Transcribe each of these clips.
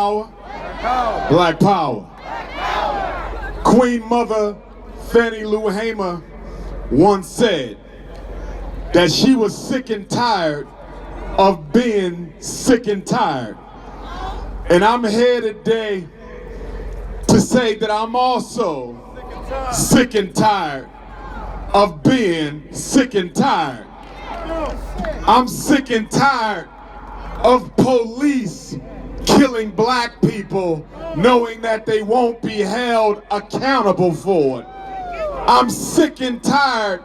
Power. Black Power. Queen Mother Fannie Lou Hamer once said that she was sick and tired of being sick and tired. And I'm here today to say that I'm also sick and tired of being sick and tired. I'm sick and tired of police killing black people knowing that they won't be held accountable for it. I'm sick and tired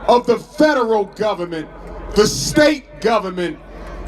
of the federal government, the state government,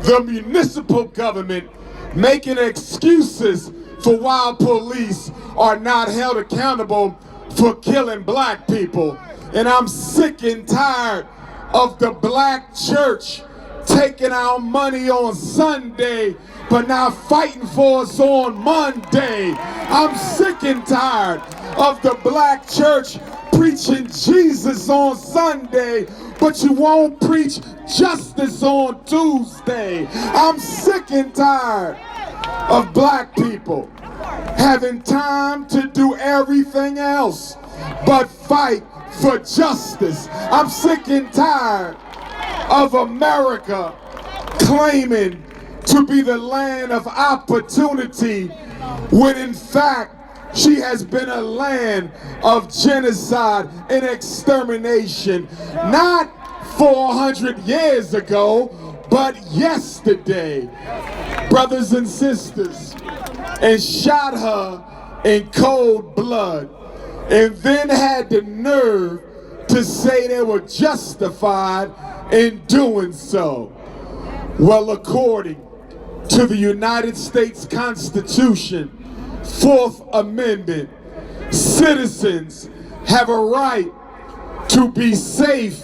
the municipal government making excuses for why police are not held accountable for killing black people. And I'm sick and tired of the black church taking our money on Sunday but now fighting for us on Monday. I'm sick and tired of the black church preaching Jesus on Sunday, but you won't preach justice on Tuesday. I'm sick and tired of black people having time to do everything else but fight for justice. I'm sick and tired of America claiming to be the land of opportunity when in fact she has been a land of genocide and extermination, not 400 years ago, but yesterday. Brothers and sisters, and shot her in cold blood, and then had the nerve to say they were justified in doing so. Well, according to the United States Constitution, 4th Amendment, citizens have a right to be safe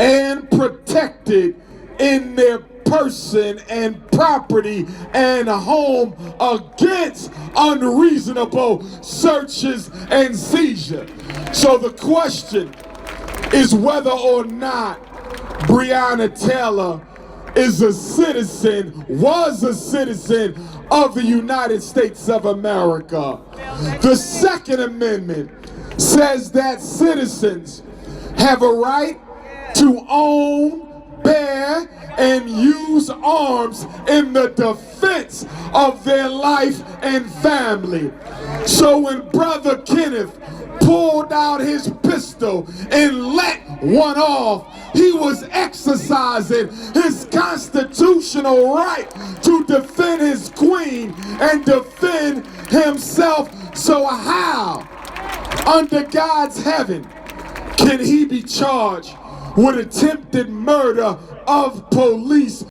and protected in their person and property and home against unreasonable searches and seizure. So the question is whether or not Breonna Taylor was a citizen of the United States of America. The Second Amendment says that citizens have a right to own, bear, and use arms in the defense of their life and family. So when Brother Kenneth pulled out his pistol and let one off, he was exercising his constitutional right to defend his queen and defend himself. So how, under God's heaven, can he be charged with attempted murder of police?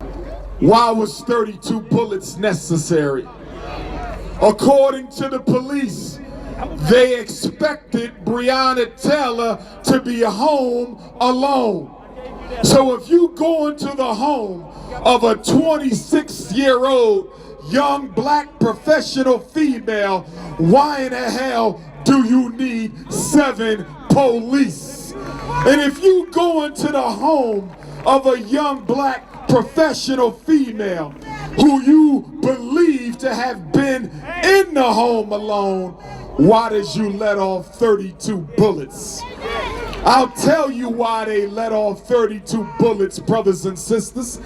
Why was 32 bullets necessary? According to the police, they expected Breonna Taylor to be home alone. So if you go into the home of a 26-year-old young black professional female, why in the hell do you need 7 police? And if you go into the home of a young black professional female who you believe to have been in the home alone, why did you let off 32 bullets? I'll tell you why they let off 32 bullets, brothers and sisters.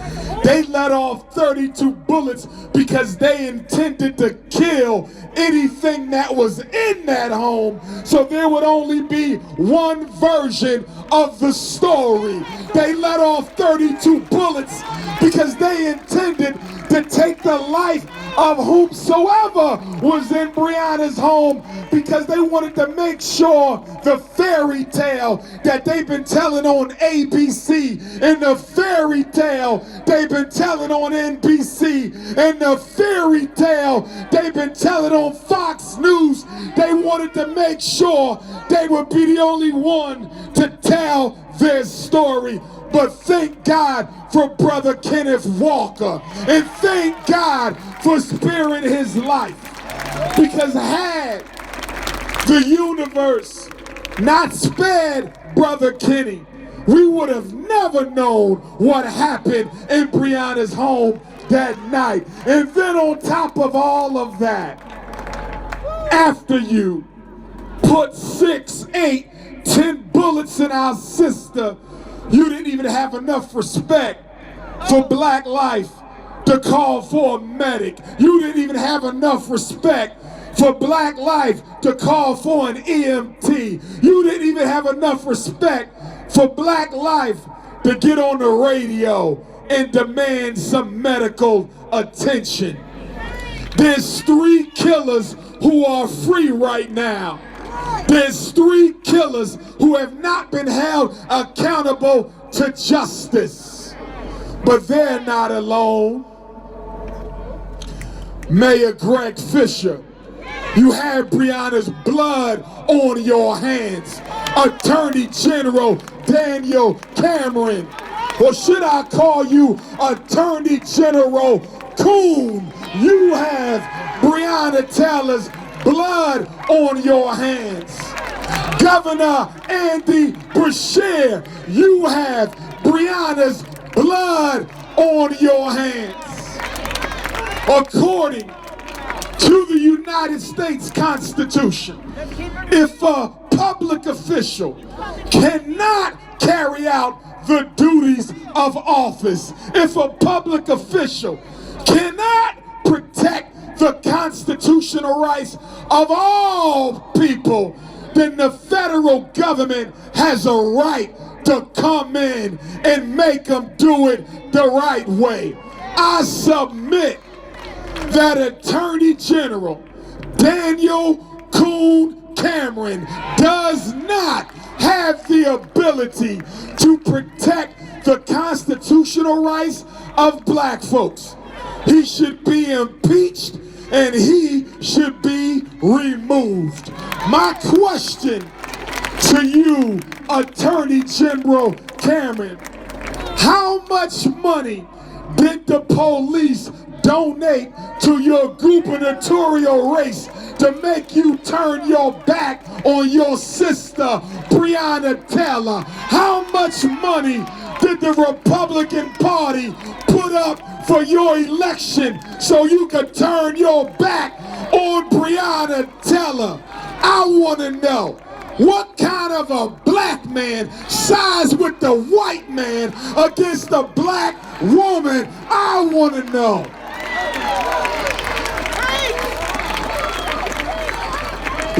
They let off 32 bullets because they intended to kill anything that was in that home, so there would only be one version of the story. They let off 32 bullets because they intended to take the life of whomsoever was in Breonna's home, because they wanted to make sure the fairy tale that they've been telling on ABC, and the fairy tale they've been telling on NBC, and the fairy tale they've been telling on Fox News, they wanted to make sure they would be the only one to tell their story. But thank God for Brother Kenneth Walker, and thank God for sparing his life, because had the universe not spared Brother Kenny, we would have never known what happened in Breonna's home that night. And then on top of all of that, after you put 6, 8, 10 bullets in our sister, you didn't even have enough respect for black life to call for a medic. You didn't even have enough respect for black life to call for an EMT. You didn't even have enough respect for black life to get on the radio and demand some medical attention. There's 3 killers who are free right now. There's 3 killers who have not been held accountable to justice. But they're not alone. Mayor Greg Fisher, you have Breonna's blood on your hands. Attorney General Daniel Cameron, or should I call you Attorney General Coon, you have Breonna Taylor's blood on your hands. Governor Andy Beshear, you have Breonna's blood on your hands. According to the United States Constitution, if a public official cannot carry out the duties of office, if a public official cannot protect the constitutional rights of all people, then the federal government has a right to come in and make them do it the right way. I submit that Attorney General Daniel Coon Cameron does not have the ability to protect the constitutional rights of black folks. He should be impeached and he should be removed. My question to you, Attorney General Cameron, how much money did the police donate to your gubernatorial race to make you turn your back on your sister, Breonna Taylor? How much money did the Republican Party put up for your election so you could turn your back on Breonna Taylor? I want to know, what kind of a black man sides with the white man against a black woman? I want to know.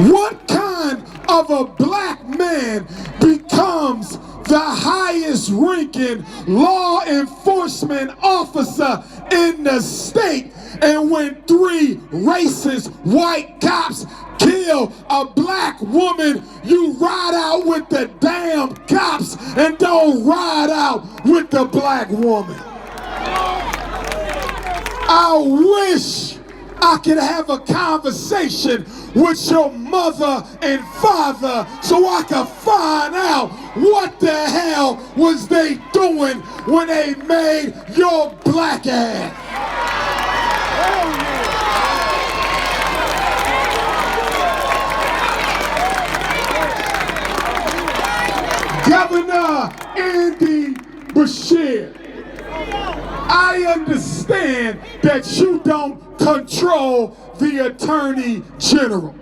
What kind of a black man becomes the highest ranking law enforcement officer in the state, and when 3 racist white cops kill a black woman, you ride out with the damn cops and don't ride out with the black woman? I wish I could have a conversation with your mother and father so I could find out what the hell was they doing when they made your black ass. Governor Andy Beshear, I understand that you don't control the Attorney General.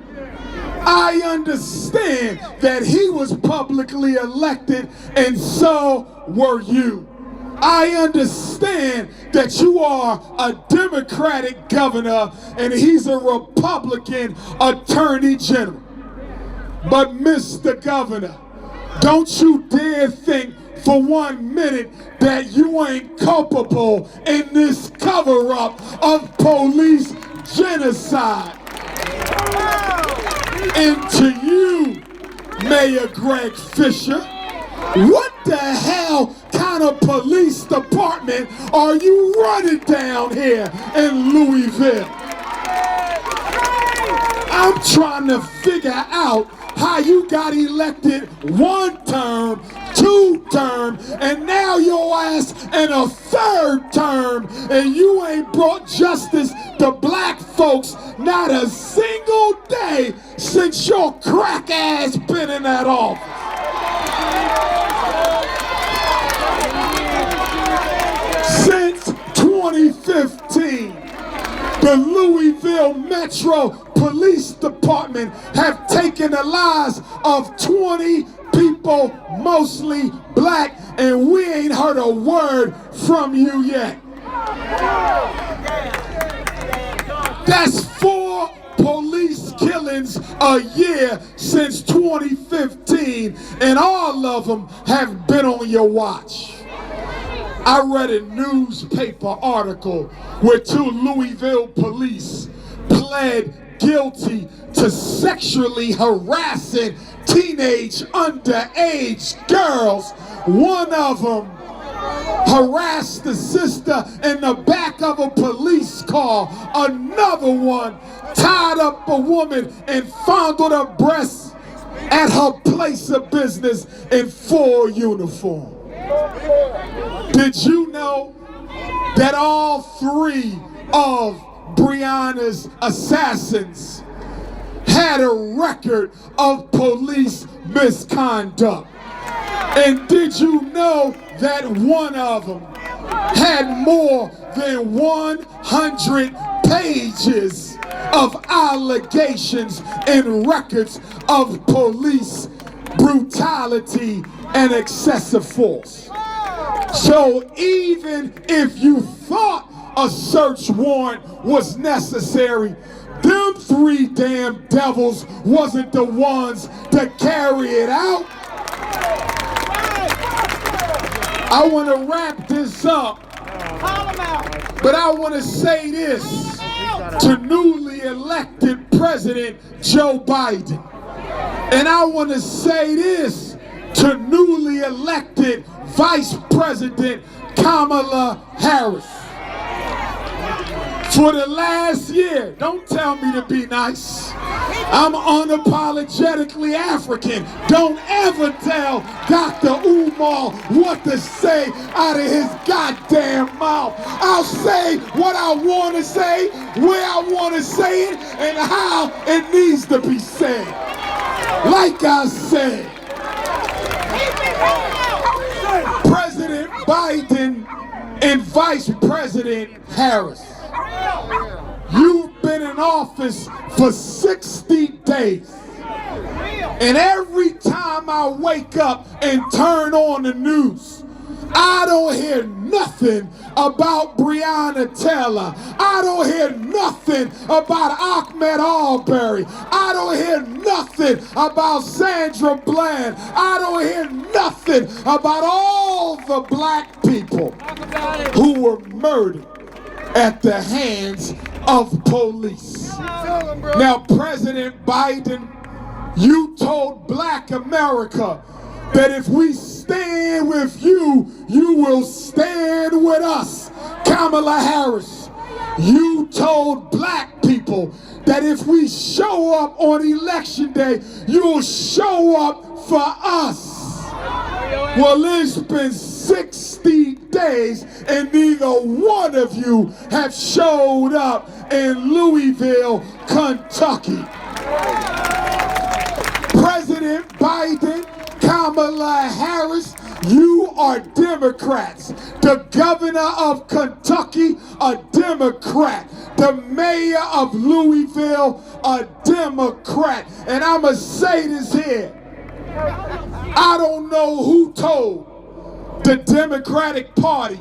I understand that he was publicly elected and so were you. I understand that you are a Democratic governor and he's a Republican Attorney General. But Mr. Governor, don't you dare think for 1 minute that you ain't culpable in this cover-up of police genocide. And to you, Mayor Greg Fisher, what the hell kind of police department are you running down here in Louisville? I'm trying to figure out how you got elected 1 term, 2 term, and now your ass in a 3rd term, and you ain't brought justice to black folks not a single day since your crack ass been in that office. Since 2015. The Louisville Metro Police Department have taken the lives of 20 people, mostly black, and we ain't heard a word from you yet. That's 4 police killings a year since 2015, and all of them have been on your watch. I read a newspaper article where 2 Louisville police pled guilty to sexually harassing teenage underage girls. One of them harassed the sister in the back of a police car. Another one tied up a woman and fondled her breasts at her place of business in full uniform. Did you know that all 3 of Breonna's assassins had a record of police misconduct? And did you know that one of them had more than 100 pages of allegations and records of police brutality and excessive force? So even if you thought a search warrant was necessary, them 3 damn devils wasn't the ones to carry it out. I want to wrap this up, but I want to say this to newly elected President Joe Biden. And I want to say this to newly elected Vice President Kamala Harris. For the last year, don't tell me to be nice. I'm unapologetically African. Don't ever tell Dr. Umar what to say out of his goddamn mouth. I'll say what I want to say, where I want to say it, and how it needs to be said. Like I said, President Biden and Vice President Harris, you've been in office for 60 days. And every time I wake up and turn on the news, I don't hear nothing about Breonna Taylor. I don't hear nothing about Ahmaud Arbery. I don't hear nothing about Sandra Bland. I don't hear nothing about all the black people who were murdered at the hands of police. Now, President Biden, you told black America that if we stand with you, you will stand with us. Kamala Harris, you told black people that if we show up on election day, you'll show up for us. Well, it's been 60 days and neither one of you have showed up in Louisville, Kentucky. President Biden, Kamala Harris, you are Democrats. The governor of Kentucky, a Democrat. The mayor of Louisville, a Democrat. And I'ma say this here. I don't know who told the Democratic Party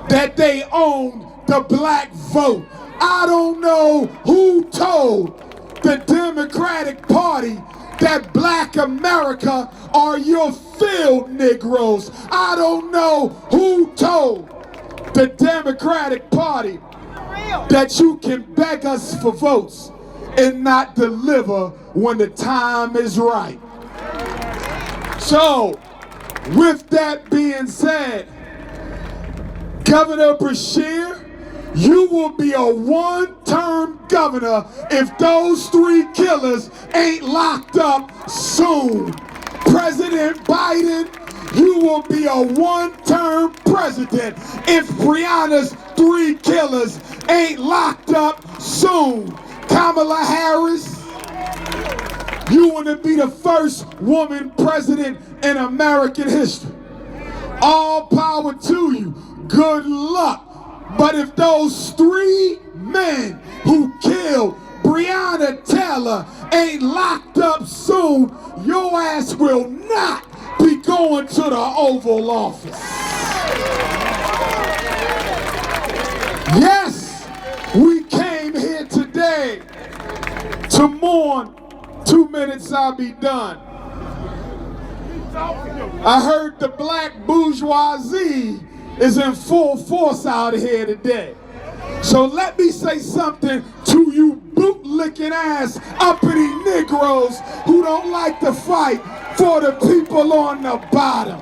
that they own the black vote. I don't know who told the Democratic Party that black America are your field Negroes. I don't know who told the Democratic Party that you can beg us for votes and not deliver when the time is right. So, with that being said, Governor Beshear, you will be a one-term governor if those 3 killers ain't locked up soon. President Biden, you will be a one-term president if Breonna's 3 killers ain't locked up soon. Kamala Harris, you want to be the first woman president in American history. All power to you. Good luck. But if those 3 men who killed Breonna Taylor ain't locked up soon, your ass will not be going to the Oval Office. Yes, we came here today to mourn. 2 minutes, I'll be done. I heard the black bourgeoisie is in full force out here today. So let me say something to you boot-licking ass uppity Negroes who don't like to fight for the people on the bottom.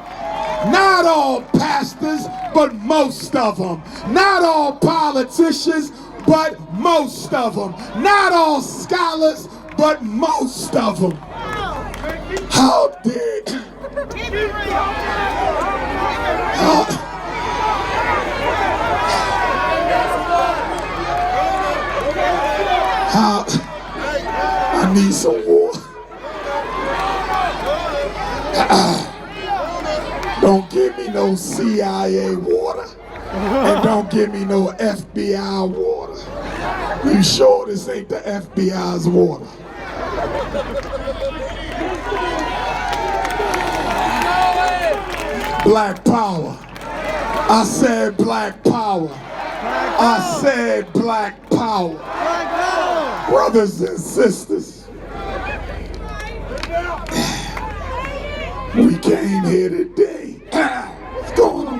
Not all pastors, but most of them. Not all politicians, but most of them. Not all scholars, but most of them. How dare I need some water. Don't give me no CIA water, and don't give me no FBI water. You sure this ain't the FBI's water? Black power. I said black power. I said black power. Brothers and sisters, we came here today. What's going on?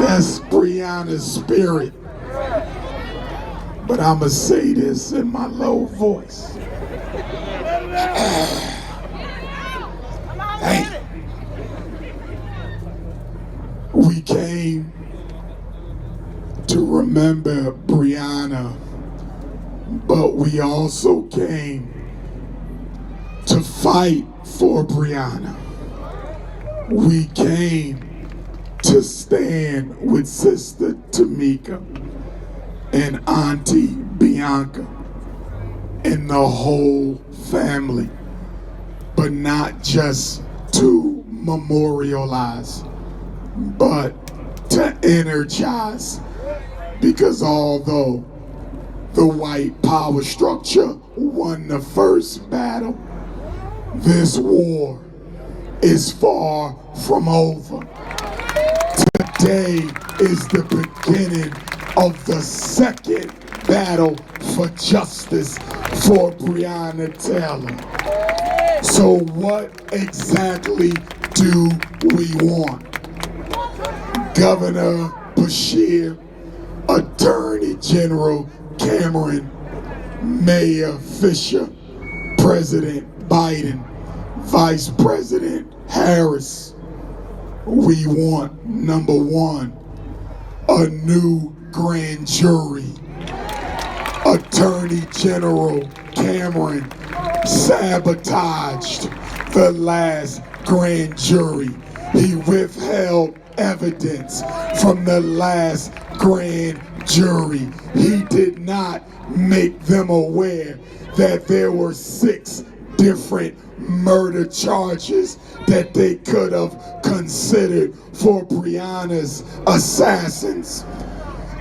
That's Breonna's spirit. But I'ma say this in my low voice. Hey, we came to remember Breonna, but we also came to fight for Breonna. We came to stand with Sister Tamika and Auntie Bianca and the whole family, but not just to memorialize, but to energize. Because although the white power structure won the first battle, this war is far from over. Today is the beginning of the second battle for justice for Breonna Taylor. So what exactly do we want? Governor Beshear, Attorney General Cameron, Mayor Fisher, President Biden, Vice President Harris. We want, number one, a new grand jury. Attorney General Cameron sabotaged the last grand jury. He withheld evidence from the last grand jury. He did not make them aware that there were 6 different murder charges that they could have considered for Breonna's assassins.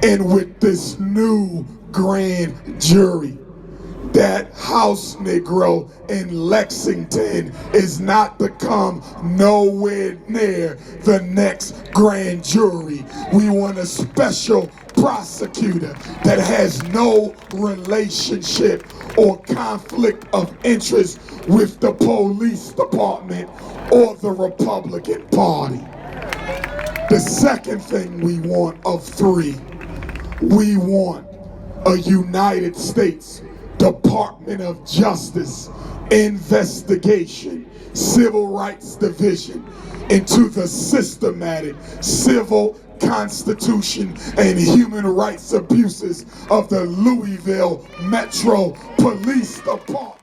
And with this new grand jury, that house Negro in Lexington is not to come nowhere near the next grand jury. We want a special prosecutor that has no relationship or conflict of interest with the police department or the Republican Party. The second thing we want of 3, we want a United States Department of Justice investigation, Civil Rights Division into the systematic civil, constitution, and human rights abuses of the Louisville Metro Police Department.